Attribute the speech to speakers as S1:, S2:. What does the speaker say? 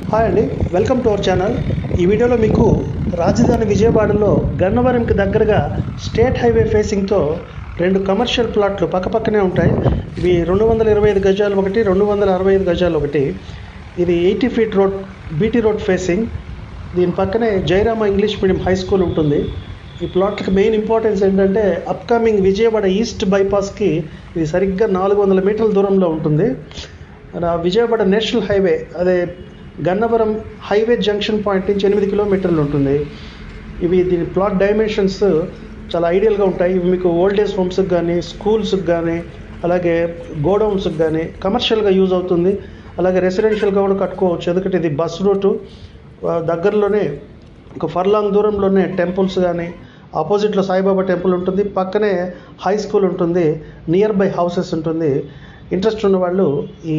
S1: Hi అండి, welcome to our channel. ఈ వీడియోలో మీకు రాజధాని విజయవాడలో గన్నవరంకి దగ్గరగా స్టేట్ హైవే ఫేసింగ్తో 2 కమర్షియల్ ప్లాట్లు పక్కపక్కనే ఉంటాయి. ఇవి 225 గజాలు ఒకటి, 265 గజాలు ఒకటి. ఇది 80 feet road, BT road facing. దీని పక్కనే Jayarama English medium high school ఉంటుంది. ఈ ప్లాట్కి మెయిన్ ఇంపార్టెన్స్ ఏంటంటే అప్కమింగ్ విజయవాడ ఈస్ట్ బైపాస్కి ఇది సరిగ్గా 400 మీటర్ల దూరంలో ఉంటుంది. విజయవాడ నేషనల్ హైవే, అదే గన్నవరం హైవే జంక్షన్ పాయింట్ నుంచి 8 కిలోమీటర్లు ఉంటుంది. దీని ప్లాట్ డైమెన్షన్స్ చాలా ఐడియల్గా ఉంటాయి. ఇవి మీకు ఓల్డ్ ఏజ్ హోమ్స్కి కానీ, స్కూల్స్కి కానీ, అలాగే గోడౌన్స్కి కానీ కమర్షియల్గా యూజ్ అవుతుంది. అలాగే రెసిడెన్షియల్గా కూడా కట్టుకోవచ్చు. ఎందుకంటే ఇది బస్ రూటు, దగ్గరలోనే ఒక ఫర్లాంగ్ దూరంలోనే టెంపుల్స్ కానీ, ఆపోజిట్లో సాయిబాబా టెంపుల్ ఉంటుంది, పక్కనే హై స్కూల్ ఉంటుంది, నియర్ బై హౌసెస్ ఉంటుంది. ఇంట్రెస్ట్ ఉన్న వాళ్ళు ఈ